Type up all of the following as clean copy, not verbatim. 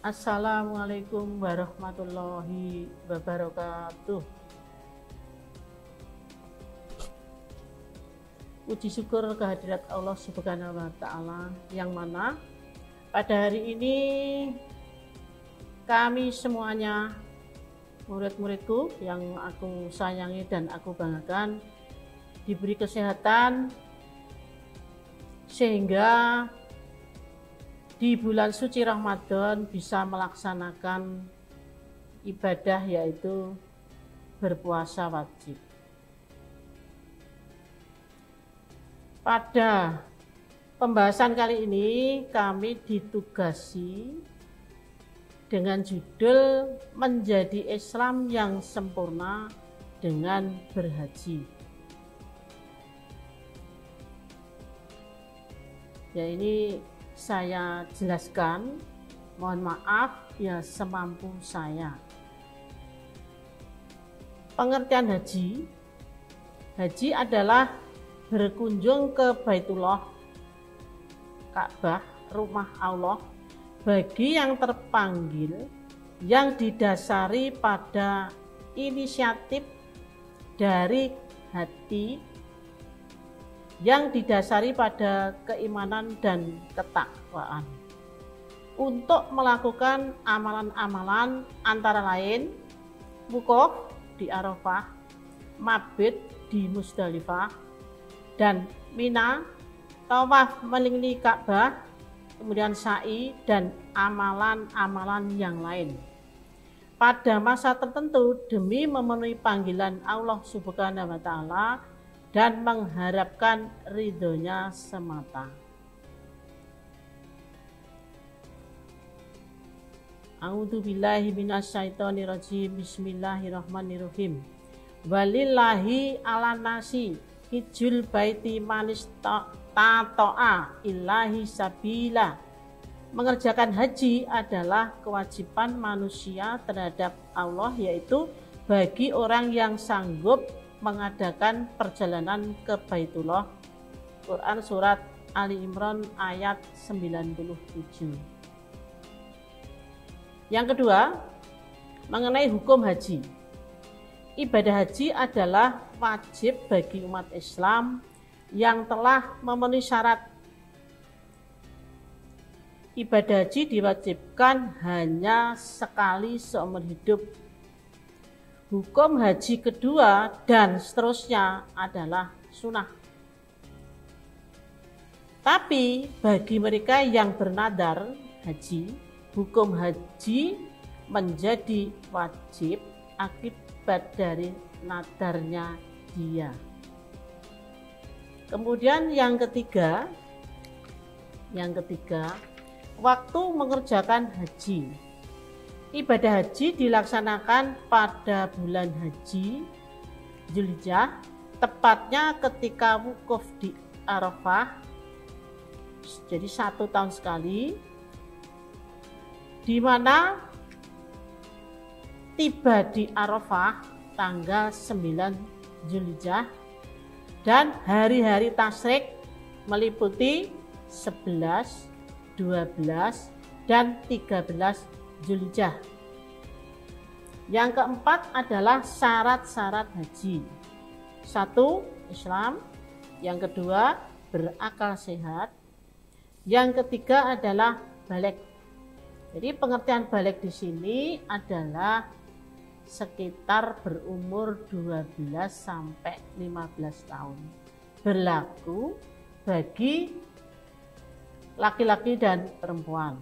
Assalamualaikum warahmatullahi wabarakatuh. Puji syukur kehadirat Allah Subhanahu wa Ta'ala, yang mana pada hari ini kami semuanya, murid-muridku yang aku sayangi dan aku banggakan, diberi kesehatan sehingga di bulan suci Ramadan bisa melaksanakan ibadah, yaitu berpuasa wajib. Pada pembahasan kali ini kami ditugasi dengan judul menjadi Islam yang sempurna dengan berhaji. Ya, ini saya jelaskan, mohon maaf ya semampu saya. Pengertian haji. Haji adalah berkunjung ke Baitullah, Ka'bah, rumah Allah, bagi yang terpanggil, yang didasari pada inisiatif dari hati, yang didasari pada keimanan dan ketakwaan, untuk melakukan amalan-amalan antara lain wukuf di Arafah, mabit di Musdalifah dan Mina, tawaf mengelilingi Ka'bah, kemudian sa'i dan amalan-amalan yang lain pada masa tertentu demi memenuhi panggilan Allah Subhanahu wa Ta'ala dan mengharapkan ridhonya semata. A'udzubillahi minasyaitonirrajim. Bismillahirrahmanirrahim. Walillahi ala nasi hijjul baiti manis tato'a ilahi sabila. Mengerjakan haji adalah kewajiban manusia terhadap Allah, yaitu bagi orang yang sanggup mengadakan perjalanan ke Baitullah. Quran Surat Ali Imran ayat 97. Yang kedua, mengenai hukum haji. Ibadah haji adalah wajib bagi umat Islam yang telah memenuhi syarat. Ibadah haji diwajibkan hanya sekali seumur hidup. Hukum haji kedua dan seterusnya adalah sunnah. Tapi bagi mereka yang bernadar haji, hukum haji menjadi wajib akibat dari nadarnya dia. Kemudian yang ketiga, waktu mengerjakan haji. Ibadah haji dilaksanakan pada bulan haji Dzulhijjah, tepatnya ketika wukuf di Arafah, jadi 1 tahun sekali, di mana tiba di Arafah tanggal 9 Dzulhijjah, dan hari-hari tasyrik meliputi 11, 12, dan 13 Dzulhijjah. Yang keempat adalah syarat-syarat haji. 1. Islam. Yang kedua, berakal sehat. Yang ketiga adalah baligh. Jadi pengertian baligh di sini adalah sekitar berumur 12 sampai 15 tahun. Berlaku bagi laki-laki dan perempuan.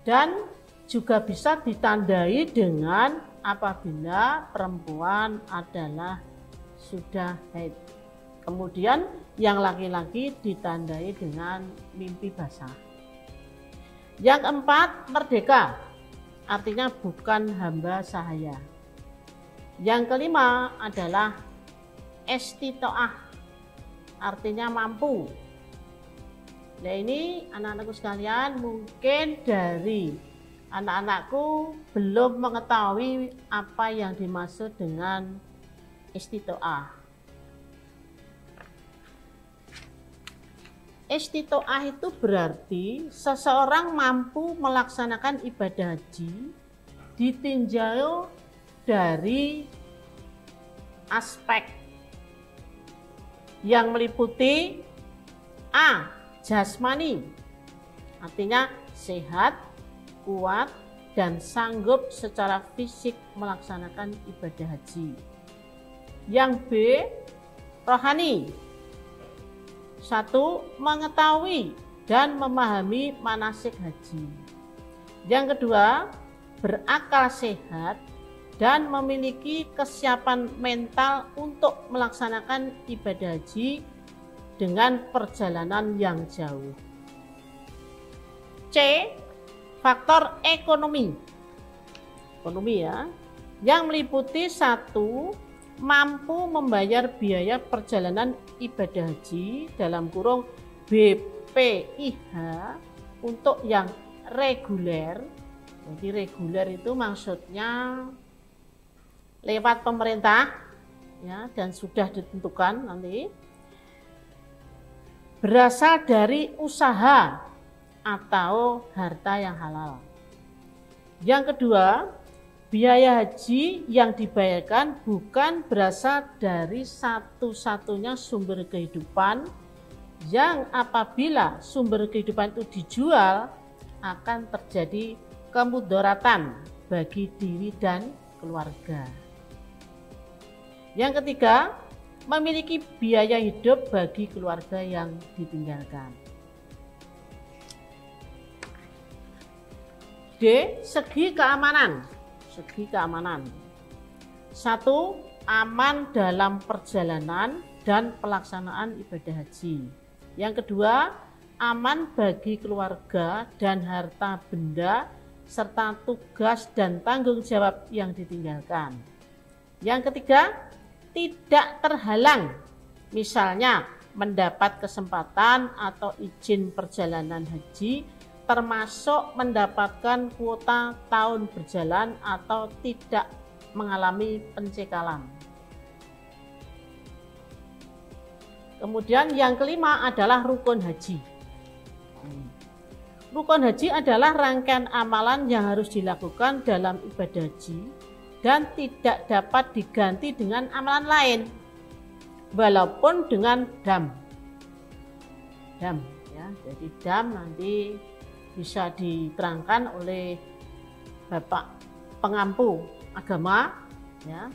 Dan juga bisa ditandai dengan apabila perempuan adalah sudah haid. Kemudian yang laki-laki ditandai dengan mimpi basah. Yang keempat, merdeka. Artinya bukan hamba sahaya. Yang kelima adalah istitoah. Artinya mampu. Nah, ini anak-anakku sekalian, mungkin dari anak-anakku belum mengetahui apa yang dimaksud dengan istitoah. Istitoah itu berarti seseorang mampu melaksanakan ibadah haji ditinjau dari aspek yang meliputi A. Jasmani, artinya sehat, kuat, dan sanggup secara fisik melaksanakan ibadah haji. Yang B. Rohani, 1. Mengetahui dan memahami manasik haji. Yang kedua, berakal sehat dan memiliki kesiapan mental untuk melaksanakan ibadah haji dengan perjalanan yang jauh. C. Faktor ekonomi. Ekonomi ya, yang meliputi 1. Mampu membayar biaya perjalanan ibadah haji dalam kurung BPIH untuk yang reguler. Jadi reguler itu maksudnya lewat pemerintah ya, dan sudah ditentukan nanti, berasal dari usaha atau harta yang halal. Yang kedua, biaya haji yang dibayarkan bukan berasal dari satu-satunya sumber kehidupan yang apabila sumber kehidupan itu dijual akan terjadi kemudaratan bagi diri dan keluarga. Yang ketiga, memiliki biaya hidup bagi keluarga yang ditinggalkan. D. Segi keamanan. 1. Aman dalam perjalanan dan pelaksanaan ibadah haji. Yang kedua, aman bagi keluarga dan harta benda serta tugas dan tanggung jawab yang ditinggalkan. Yang ketiga, tidak terhalang, misalnya mendapat kesempatan atau izin perjalanan haji, termasuk mendapatkan kuota tahun berjalan atau tidak mengalami pencekalan. Kemudian yang kelima adalah rukun haji. Rukun haji adalah rangkaian amalan yang harus dilakukan dalam ibadah haji dan tidak dapat diganti dengan amalan lain, walaupun dengan dam. Dam ya, jadi dam nanti bisa diterangkan oleh Bapak pengampu agama ya.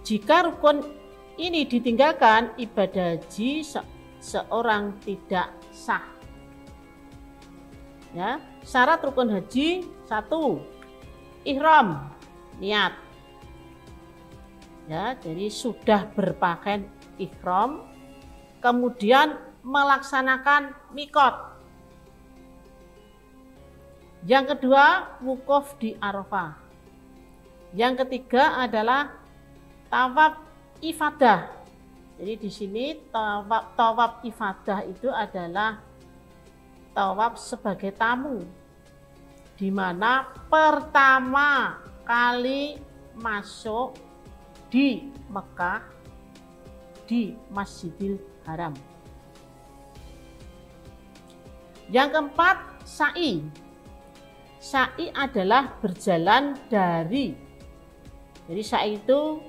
Jika rukun ini ditinggalkan, ibadah haji seorang tidak sah. Ya, syarat rukun haji 1. Ihram, niat. Ya, jadi sudah berpakaian ihram, kemudian melaksanakan mikot. Yang kedua, wukuf di Arafah. Yang ketiga adalah tawaf ifadah. Jadi di sini tawaf ifadah itu adalah tawaf sebagai tamu, di mana pertama kali masuk di Mekah di Masjidil Haram. Yang keempat, sa'i. Sa'i adalah berjalan dari, jadi sa'i itu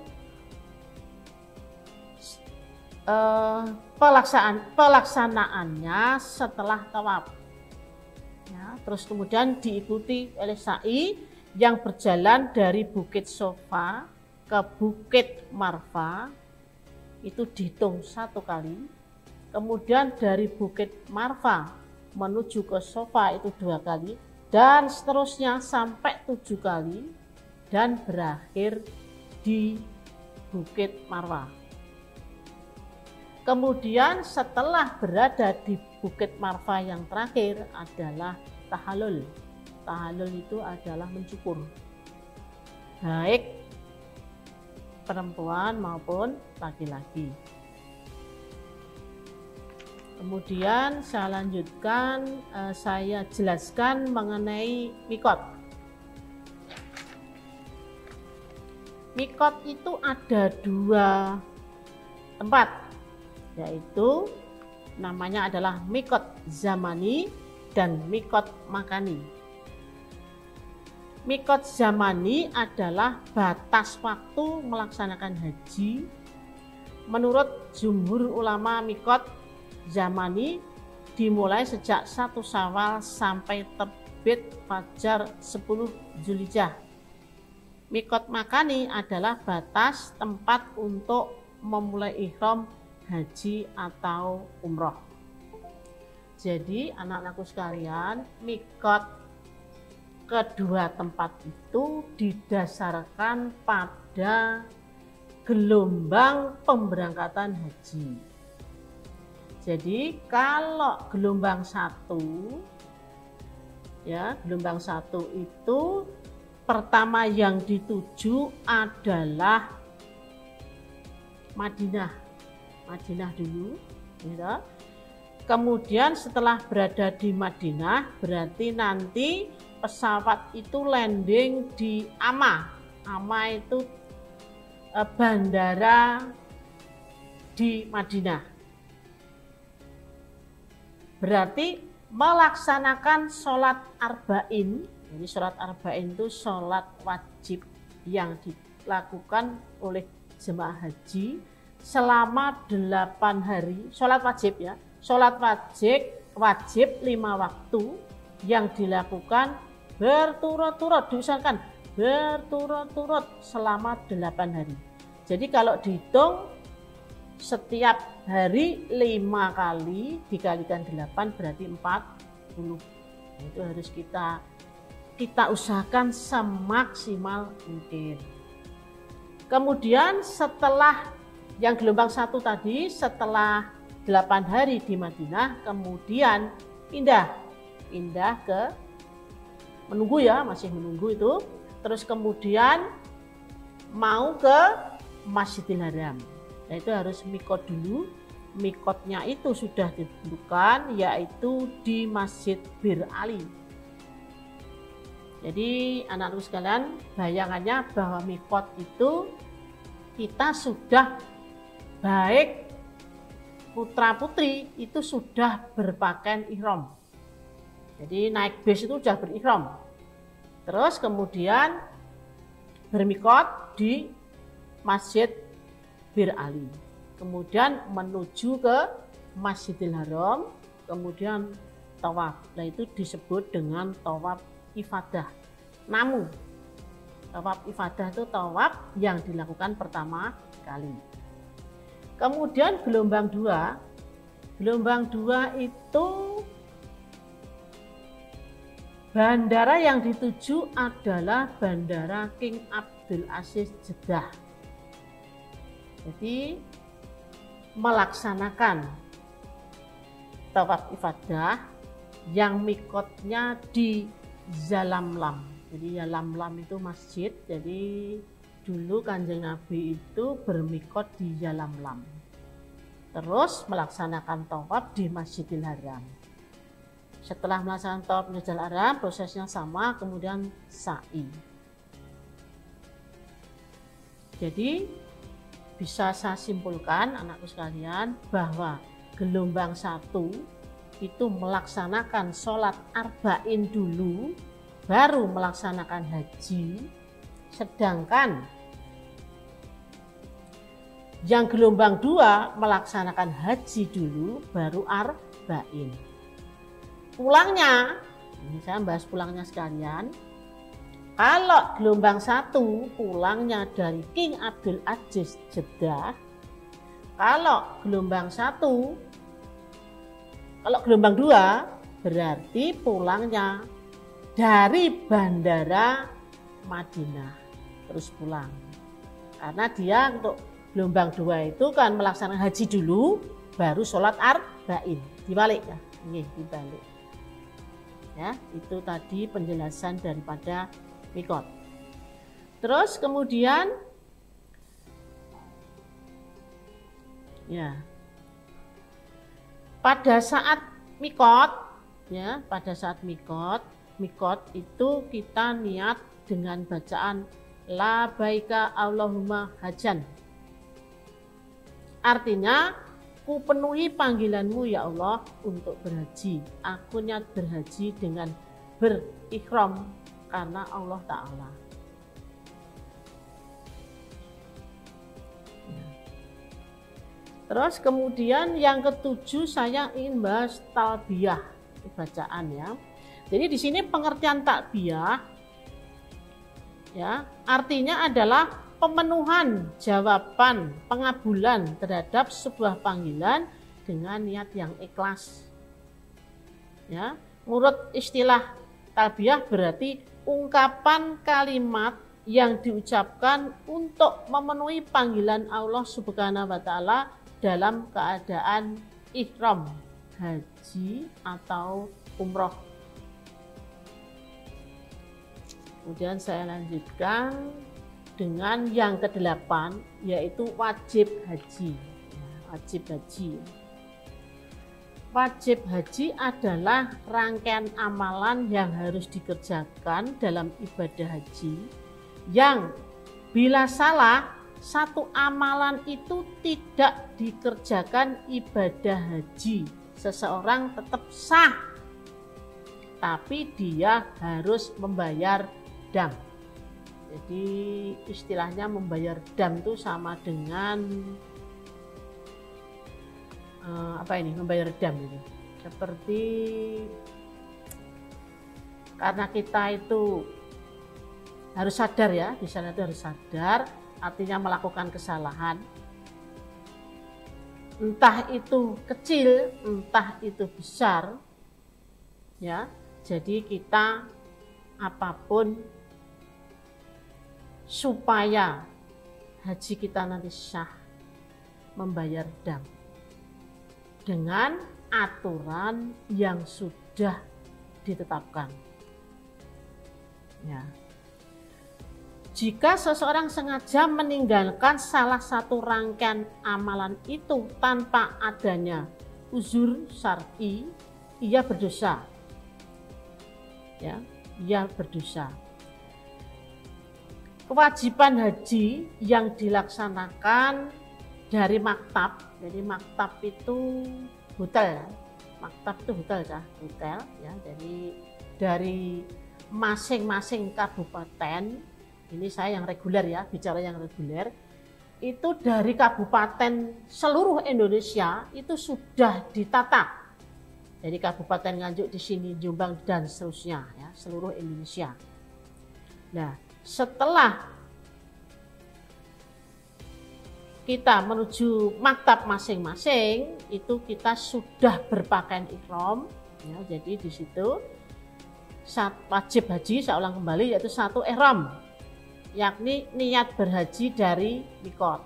pelaksanaannya setelah tawaf ya, terus kemudian diikuti oleh sa'i yang berjalan dari Bukit Sofa ke Bukit Marfa, itu dihitung 1 kali, kemudian dari Bukit Marfa menuju ke Sofa itu 2 kali, dan seterusnya sampai 7 kali dan berakhir di Bukit Marwah. Kemudian setelah berada di Bukit Marwah yang terakhir adalah tahallul. Tahallul itu adalah mencukur, baik perempuan maupun laki-laki. Kemudian saya lanjutkan, saya jelaskan mengenai mikot. Mikot itu ada 2 tempat, yaitu namanya adalah mikot zamani dan mikot makani. Mikot zamani adalah batas waktu melaksanakan haji. Menurut jumhur ulama, mikot zamani dimulai sejak 1 Syawal sampai terbit fajar 10 Zulhijjah. Mikot makani adalah batas tempat untuk memulai ihram haji atau umroh. Jadi anak-anakku sekalian, mikot kedua tempat itu didasarkan pada gelombang pemberangkatan haji. Jadi kalau gelombang 1 ya, gelombang 1 itu pertama yang dituju adalah Madinah. Madinah dulu, ya. Kemudian setelah berada di Madinah berarti nanti pesawat itu landing di Amma. Amma itu bandara di Madinah. Berarti melaksanakan sholat arba'in. Jadi sholat arba'in itu sholat wajib yang dilakukan oleh jemaah haji selama 8 hari. Sholat wajib ya. Sholat wajib 5 waktu yang dilakukan berturut-turut, diusahakan berturut-turut selama 8 hari. Jadi kalau dihitung setiap hari 5 kali dikalikan 8 berarti 40. Itu harus kita usahakan semaksimal mungkin. Kemudian setelah yang gelombang 1 tadi, setelah 8 hari di Madinah, kemudian pindah ke menunggu ya, masih menunggu itu. Terus kemudian mau ke Masjidil Haram. Nah, itu harus mikot dulu. Mikotnya itu sudah ditentukan, yaitu di Masjid Bir Ali. Jadi anak-anak sekalian, bayangannya bahwa mikot itu kita sudah baik putra putri itu sudah berpakaian ihram. Jadi naik bis itu sudah berihram. Terus kemudian bermikot di Masjid Bir Ali. Kemudian menuju ke Masjidil Haram, kemudian tawaf. Nah, itu disebut dengan tawaf ifadah. Namun tawaf ifadah itu tawaf yang dilakukan pertama kali. Kemudian gelombang 2. Gelombang 2 itu bandara yang dituju adalah Bandara King Abdul Aziz Jeddah. Jadi melaksanakan tawaf ifadah yang mikotnya di Yalamlam. Jadi Yalamlam itu masjid. Jadi dulu Kanjeng Nabi itu bermikot di Yalamlam. Terus melaksanakan tawaf di Masjidil Haram. Setelah melaksanakan tawaf di Masjidil Haram, prosesnya sama, kemudian sa'i. Jadi bisa saya simpulkan anakku sekalian bahwa gelombang 1 itu melaksanakan sholat arba'in dulu, baru melaksanakan haji. Sedangkan yang gelombang 2 melaksanakan haji dulu, baru arba'in. Pulangnya, ini saya bahas pulangnya sekalian. Kalau gelombang 1 pulangnya dari King Abdul Aziz Jeddah. Kalau gelombang 2 berarti pulangnya dari Bandara Madinah terus pulang. Karena dia untuk gelombang 2 itu kan melaksanakan haji dulu, baru sholat arba'in. Dibalik ya, ini dibalik. Ya, itu tadi penjelasan daripada mikot. Terus kemudian ya, pada saat mikot itu kita niat dengan bacaan labaika Allahumma hajan. Artinya ku penuhi panggilanmu ya Allah untuk berhaji. Aku niat berhaji dengan berikhram karena Allah Ta'ala. Terus kemudian yang ketujuh saya ingin bahas talbiyah, bacaan ya. Jadi di sini pengertian talbiyah ya, artinya adalah pemenuhan jawaban pengabulan terhadap sebuah panggilan dengan niat yang ikhlas. Ya, menurut istilah talbiyah berarti ungkapan kalimat yang diucapkan untuk memenuhi panggilan Allah Subhanahu wa taala dalam keadaan ihram haji atau umroh. Kemudian saya lanjutkan dengan yang ke-8 yaitu wajib haji. Wajib haji. Wajib haji adalah rangkaian amalan yang harus dikerjakan dalam ibadah haji yang bila salah satu amalan itu tidak dikerjakan ibadah haji, seseorang tetap sah, tapi dia harus membayar dam. Jadi istilahnya membayar dam itu sama dengan membayar dam itu. Seperti karena kita itu harus sadar ya, di sana itu harus sadar, artinya melakukan kesalahan. Entah itu kecil, entah itu besar. Ya. Jadi kita apapun supaya haji kita nanti sah, membayar dam dengan aturan yang sudah ditetapkan. Ya. Jika seseorang sengaja meninggalkan salah satu rangkaian amalan itu tanpa adanya uzur syar'i, ia berdosa. Ya, ia berdosa. Kewajiban haji yang dilaksanakan dari maktab, jadi maktab itu hotel, maktab itu hotel ya. Jadi dari masing-masing kabupaten, ini saya yang reguler ya, bicara yang reguler, itu dari kabupaten seluruh Indonesia itu sudah ditata. Jadi Kabupaten Nganjuk di sini, Jombang dan seterusnya ya, seluruh Indonesia. Nah, setelah kita menuju maktab masing-masing, itu kita sudah berpakaian ihram ya. Jadi di situ wajib haji, saya ulang kembali, yaitu satu ihram, yakni niat berhaji dari mikot.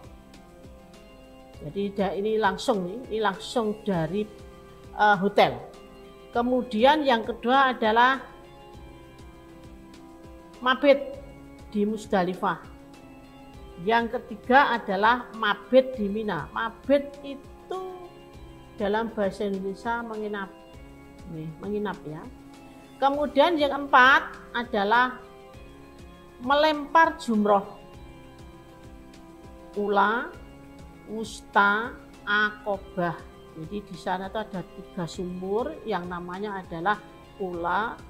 Jadi ini langsung dari hotel. Kemudian yang kedua adalah mabit di Musdalifah. Yang ketiga adalah mabit di Mina. Mabit itu dalam bahasa Indonesia menginap. Menginap ya. Kemudian yang keempat adalah melempar jumroh. Ula, wusta, akobah. Jadi di sana itu ada 3 sumur yang namanya adalah ula,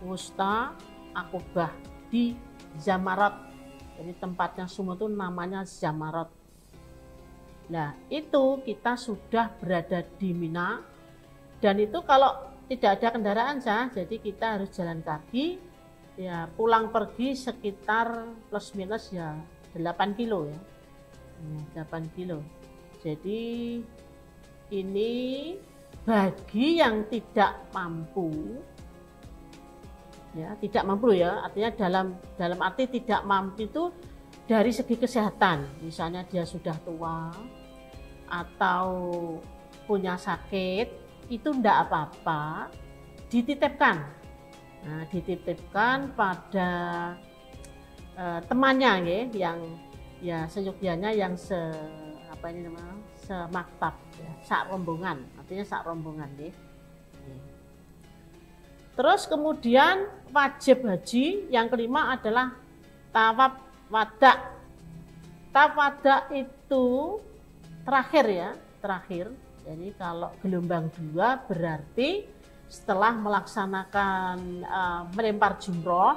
wusta, akobah di Zamarat. Jadi tempatnya sumur itu namanya Zamarat. Nah itu kita sudah berada di Mina, dan itu kalau tidak ada kendaraan jadi kita harus jalan kaki ya, pulang pergi sekitar plus minus ya 8 kilo ya, 8 kilo. Jadi ini bagi yang tidak mampu ya, tidak mampu ya, artinya dalam arti tidak mampu itu dari segi kesehatan, misalnya dia sudah tua atau punya sakit, itu enggak apa-apa, dititipkan. Nah, dititipkan pada temannya yang ya seyogyanya yang semaktab ya, sak rombongan, artinya sak rombongan nih. Terus kemudian wajib haji yang kelima adalah tawaf wada. Tawaf wada itu terakhir ya, terakhir. Jadi kalau gelombang 2 berarti setelah melaksanakan melempar jumroh,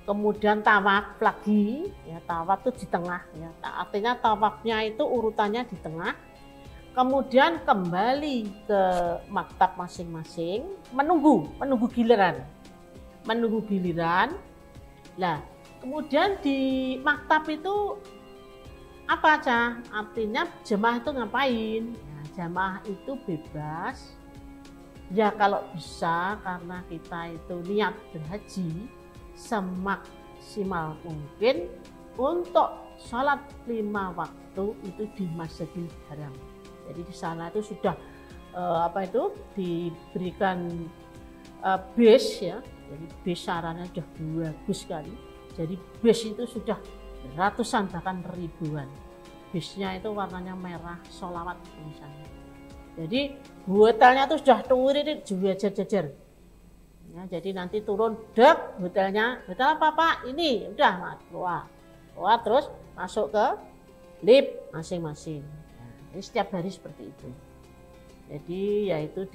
kemudian tawaf lagi, ya tawaf itu di tengah, ya artinya tawafnya itu urutannya di tengah, kemudian kembali ke maktab masing-masing, menunggu giliran, Nah, kemudian di maktab itu apa aja? Artinya jemaah itu ngapain? Nah, jemaah itu bebas. Ya kalau bisa, karena kita itu niat berhaji semaksimal mungkin untuk sholat 5 waktu itu di Masjidil Haram. Jadi di sana itu sudah diberikan base, ya. Jadi base sarannya sudah bagus sekali. Jadi base itu sudah ratusan bahkan ribuan. Base-nya itu warnanya merah, sholawat tulisannya. Jadi hotelnya tuh sudah turis juga jajar. Ya, jadi nanti turun dek hotelnya, hotel apa Pak? Ini udah keluar terus masuk ke lift masing-masing. Nah, jadi setiap hari seperti itu. Jadi yaitu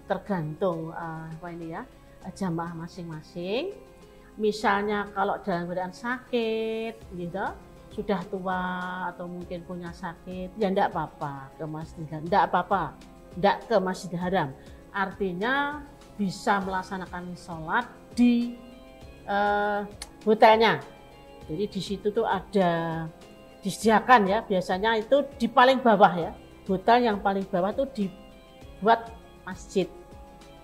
tergantung jamaah masing-masing. Misalnya kalau dalam keadaan sakit, gitu, sudah tua atau mungkin punya sakit, ya enggak apa-apa ke Masjidil Haram. Enggak ke Masjidil Haram. Artinya bisa melaksanakan sholat di hotelnya. Jadi di situ tuh ada disediakan, ya, biasanya itu di paling bawah, ya. Hotel yang paling bawah tuh dibuat masjid,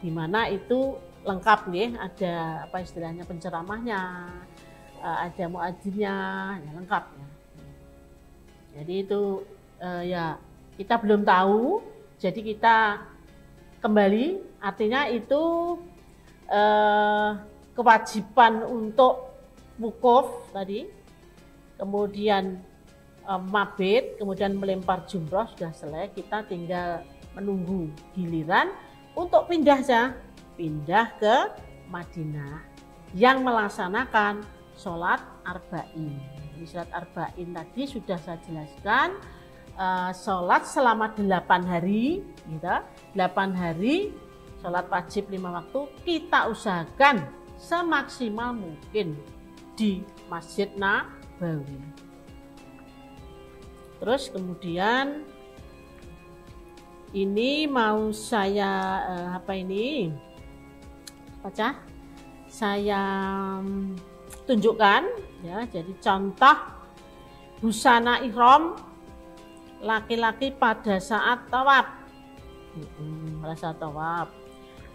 di mana itu lengkap nih, ada istilahnya penceramahnya, ada muadzinnya, ya lengkap, ya. Jadi itu ya kita belum tahu, jadi kita kembali, artinya itu kewajiban untuk wukuf tadi, kemudian mabit, kemudian melempar jumroh sudah selesai, kita tinggal menunggu giliran untuk pindah ke Madinah yang melaksanakan sholat arba'in. Di sholat arba'in tadi sudah saya jelaskan, sholat selama 8 hari, gitu. 8 hari sholat wajib 5 waktu kita usahakan semaksimal mungkin di Masjid Nabawi. Terus kemudian ini mau saya saya tunjukkan, ya. Jadi contoh busana ihram laki-laki pada saat tawaf.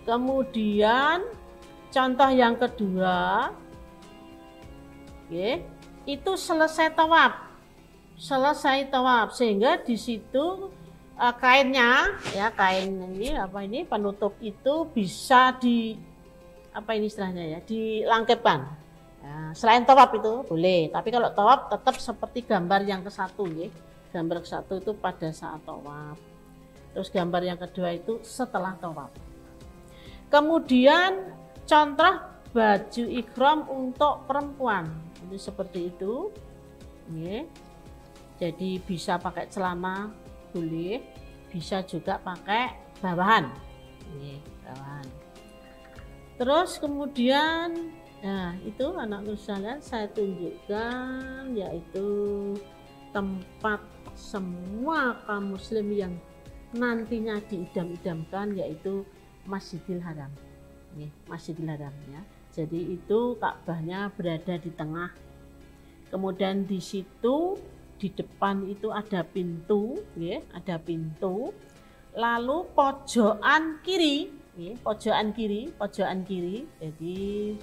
Kemudian contoh yang kedua, itu selesai tawaf sehingga di situ kainnya, ya, kain ini penutup itu bisa dilangkepkan. Ya, selain tawaf itu boleh, tapi kalau tawaf tetap seperti gambar yang ke-1, ya. Gambar ke-1 itu pada saat tawaf. Terus gambar yang kedua itu setelah tawaf. Kemudian contoh baju ihram untuk perempuan itu seperti itu, ya. Jadi bisa pakai celana boleh, bisa juga pakai bawahan, ya, bawahan. Terus kemudian, nah itu anak-anak sekalian saya tunjukkan, yaitu tempat semua kaum muslim yang nantinya diidam-idamkan, yaitu Masjidil Haram, ya, Masjidil Haram, ya. Jadi itu Ka'bahnya berada di tengah. Kemudian di situ di depan itu ada pintu, ya, ada pintu. Lalu pojokan kiri, ya, pojokan kiri. Jadi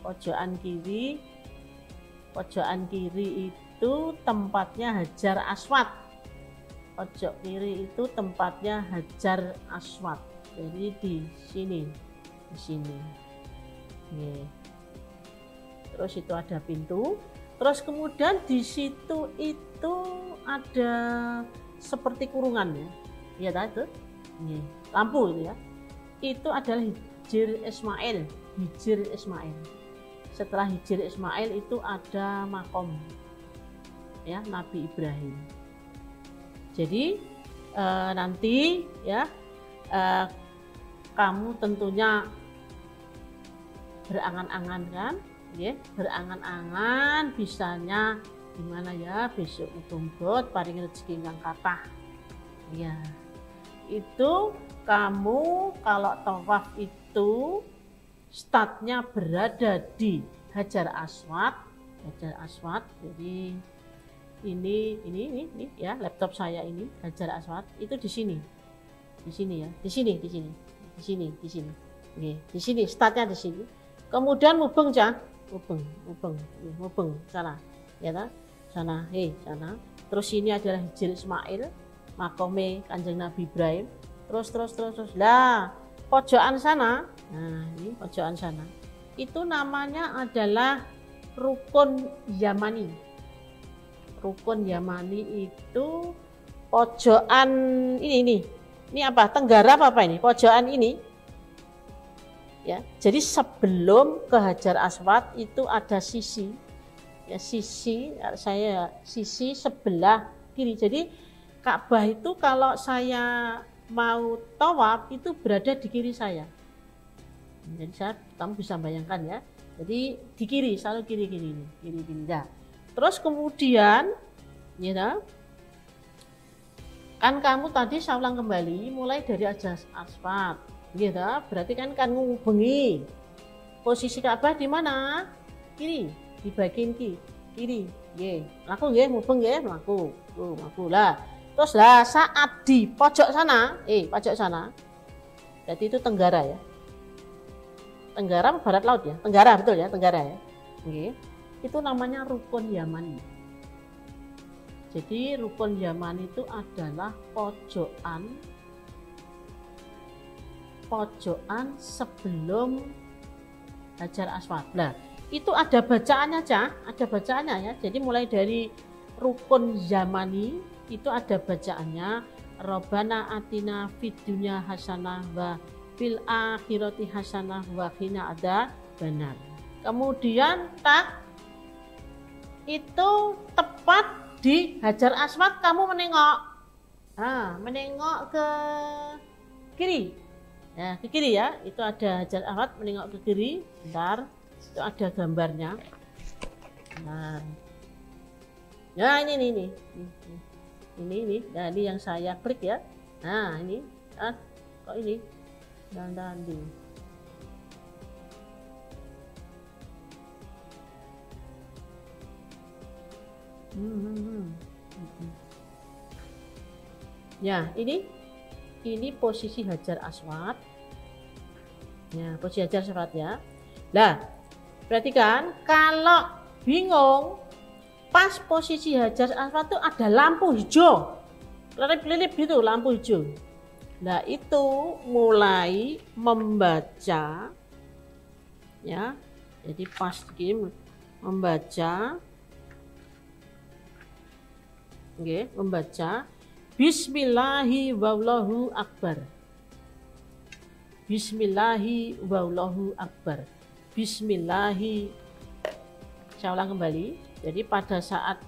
pojokan kiri itu tempatnya Hajar Aswad. Pojok kiri itu tempatnya Hajar Aswad. Jadi di sini. Ya. Terus itu ada pintu. Terus kemudian di situ itu ada seperti kurungan, ya. Ya tadi, ya. Lampu itu, ya. Itu adalah Hijr Ismail. Setelah Hijr Ismail itu ada makom, ya, Nabi Ibrahim. Jadi nanti ya kamu tentunya berangan-angan kan, ya, berangan-angan bisanya gimana ya besok muga-muga paring rezeki ingkang kathah. Ya, itu kamu kalau tawaf itu startnya berada di Hajar Aswad. Jadi ini ya laptop saya ini Hajar Aswad itu di sini ya, di sini. Oke, di sini startnya di sini. Kemudian mubeng sana, ya kan? Sana, sana. Terus ini adalah Hijr Ismail, makome Kanjeng Nabi Ibrahim. Terus. Lah, pojokan sana. Nah, ini pojokan sana. Itu namanya adalah Rukun Yamani. Rukun Yamani itu pojokan ini. Ini apa? Tenggara apa ini? Pojokan ini. Ya, jadi sebelum ke Hajar Aswad itu ada sisi. Ya, sisi sebelah kiri. Jadi Ka'bah itu kalau saya mau tawaf itu berada di kiri saya. Jadi kamu bisa bayangkan ya. Jadi di kiri, selalu kiri ini. Ya. Terus kemudian ya, kan kamu tadi saya ulang kembali mulai dari Hajar Aswad, gitu. Berarti kan ngubengi posisi Ka'bah di mana? Kiri, di bagian kiri. Nggih. Laku nggih mubeng nggih mlaku. Mlaku lah. Terus lah saat di pojok sana, berarti itu tenggara ya. Tenggara barat laut ya? Tenggara betul ya, tenggara ya. Nggih. Itu namanya Rukun Yamani. Jadi Rukun Yamani itu adalah pojokan sebelum Hajar Aswad. Nah, itu ada bacaannya ya. Jadi mulai dari Rukun Yamani itu ada bacaannya Rabbana atina fid dunya hasanah wa fil akhirati hasanah wa qina adzabannar. Kemudian itu tepat di Hajar Aswad kamu menengok. Menengok ke kiri. Ya, ke kiri ya. Itu ada Hajar Aswad menengok ke kiri. Bentar. Itu ada gambarnya. Nah. Ya, ini. Ini. Nah, ini yang saya klik ya. Nah, ini. Kok ini? Dan di. Ya, ini posisi Hajar Aswad. Ya, posisi Hajar Aswad ya. Nah, perhatikan kalau bingung pas posisi Hajar Aswad itu ada lampu hijau. Kelilip gitu lampu hijau. Nah, itu mulai membaca ya. Jadi pas membaca Bismillahi wallahu akbar. Bismillahi wallahu akbar. Bismillahi. Saya ulang kembali. Jadi pada saat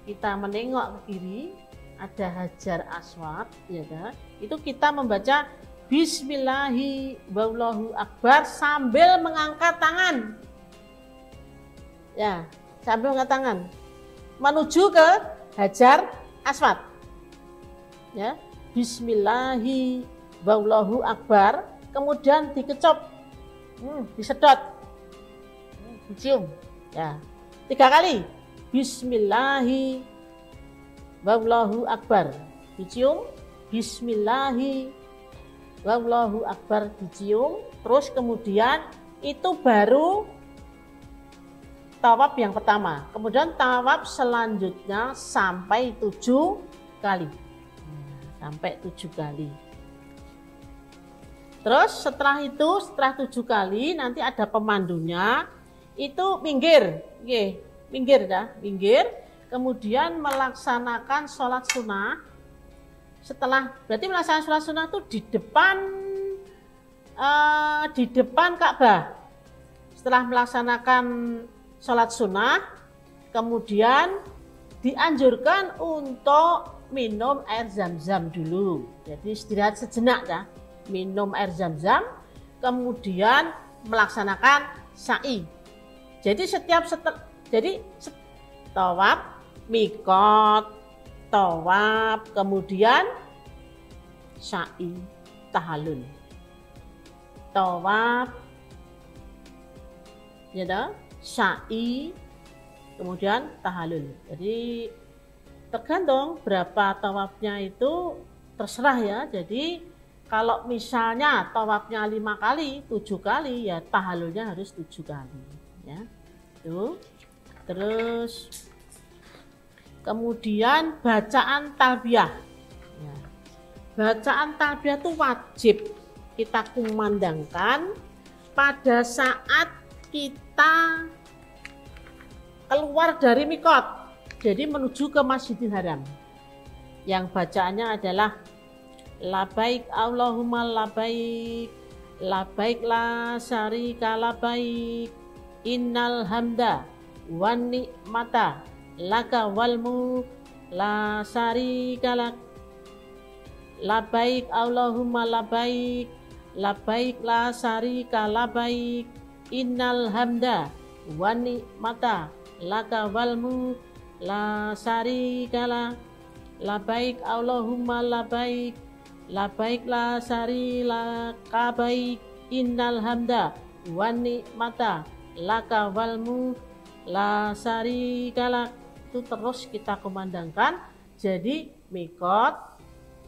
kita menengok ke kiri ada Hajar Aswad, ya kan? Itu kita membaca Bismillahi wallahu akbar sambil mengangkat tangan. Ya, sambil mengangkat tangan menuju ke Hajar Aswad. Ya, Bismillahi wallahu akbar, kemudian dikecop, disedot, dicium. Ya, 3 kali. Bismillahi wallahu akbar, dicium. Bismillahi wallahu akbar, dicium. Terus kemudian itu baru tawaf yang pertama. Kemudian tawaf selanjutnya sampai 7 kali. Sampai 7 kali. Terus setelah 7 kali nanti ada pemandunya. Itu minggir. Minggir. Kemudian melaksanakan sholat sunnah. Berarti melaksanakan sholat sunnah itu di depan Ka'bah. Setelah melaksanakan sholat sunnah, kemudian dianjurkan untuk minum air zam-zam dulu. Jadi istirahat sejenak ya, minum air zam-zam, kemudian melaksanakan sa'i. Jadi tawaf, mikot, tawaf, kemudian sa'i, tahallul. Tawaf, ya dah, sa'i, kemudian tahallul. Jadi tergantung berapa tawafnya itu terserah ya. Jadi kalau misalnya tawafnya 5 kali, 7 kali, ya tahallulnya harus 7 kali. Ya, tuh. Terus kemudian bacaan talbiyah. Ya. Bacaan talbiyah itu wajib kita kumandangkan pada saat kita keluar dari mikot. Jadi menuju ke Masjidil Haram. Yang bacaannya adalah labaik Allahumma labaik, labaik la syarika labaik, innal hamda wan ni'mata laka wal mulk la syarika lak, labaik Allahumma labaik, labaik la syarika labaik, innal hamda wan ni'mata laka wal mulk la syarika lak, labaik Allahumma labaik, labaik la syarika baik, innal hamda wan ni'mata laka wal mulk la syarika lak. Itu terus kita kumandangkan. Jadi mikot,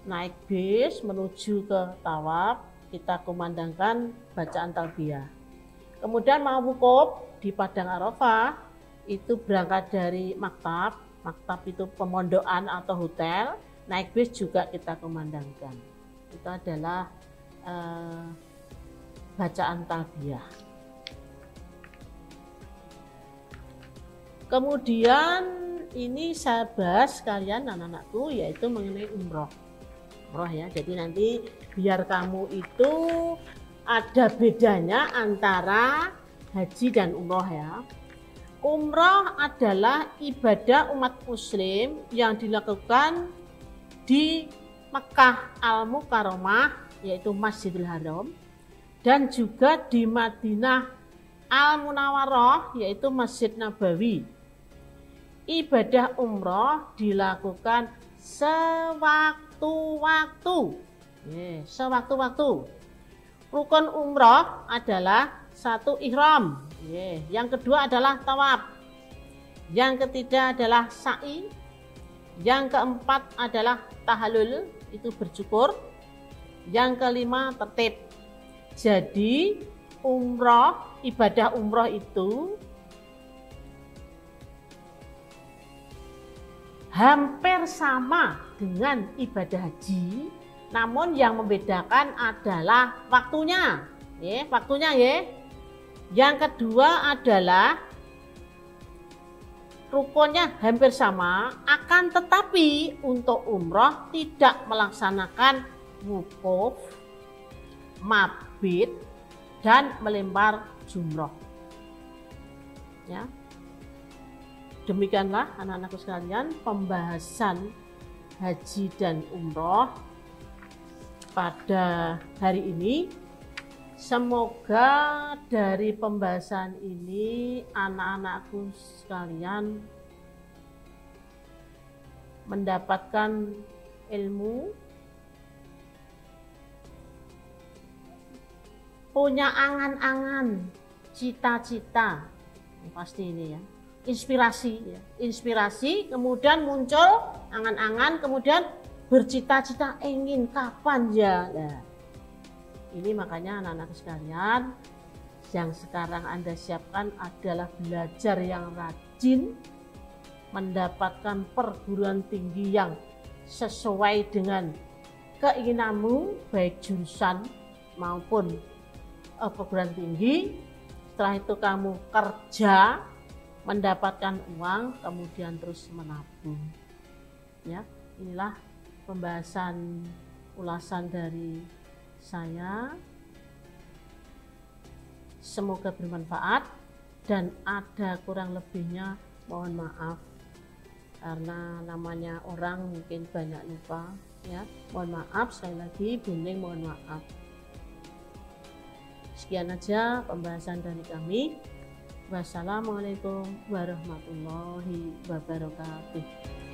naik bis menuju ke tawaf, kita kumandangkan bacaan talbiyah. Kemudian mau wukuf di Padang Arafah, itu berangkat dari maktab. Maktab itu pemondokan atau hotel. Naik bis juga kita kumandangkan. Itu adalah bacaan talbiyah. Kemudian ini saya bahas kalian anak-anakku, yaitu mengenai umroh. Umroh ya. Jadi nanti biar kamu itu ada bedanya antara haji dan umroh ya. Umroh adalah ibadah umat muslim yang dilakukan di Mekah Al-Mukarramah, yaitu Masjidil Haram, dan juga di Madinah Al-Munawwarah, yaitu Masjid Nabawi. Ibadah umroh dilakukan sewaktu-waktu. Sewaktu-waktu. Rukun umroh adalah 1 ihram. Yang kedua adalah tawaf. Yang ketiga adalah sa'i. Yang keempat adalah tahallul, itu bercukur. Yang kelima tertib. Jadi umroh, ibadah umroh itu hampir sama dengan ibadah haji, namun yang membedakan adalah waktunya. Waktunya ya. Yang kedua adalah rukunnya hampir sama, akan tetapi untuk umroh tidak melaksanakan wukuf, mabit, dan melempar jumroh. Ya. Demikianlah anak-anakku sekalian pembahasan haji dan umroh pada hari ini. Semoga dari pembahasan ini anak-anakku sekalian mendapatkan ilmu, punya angan-angan, cita-cita, pasti ini ya, inspirasi, kemudian muncul angan-angan, kemudian bercita-cita ingin kapan ya. Nah, ini makanya anak-anak sekalian yang sekarang Anda siapkan adalah belajar yang rajin, mendapatkan perguruan tinggi yang sesuai dengan keinginanmu, baik jurusan maupun perguruan tinggi. Setelah itu kamu kerja, mendapatkan uang, kemudian terus menabung. Ya, inilah pembahasan ulasan dari saya. Semoga bermanfaat, dan ada kurang lebihnya mohon maaf. karena namanya orang mungkin banyak lupa ya. Mohon maaf, sekali lagi Buning mohon maaf. Sekian aja pembahasan dari kami. Wassalamualaikum warahmatullahi wabarakatuh.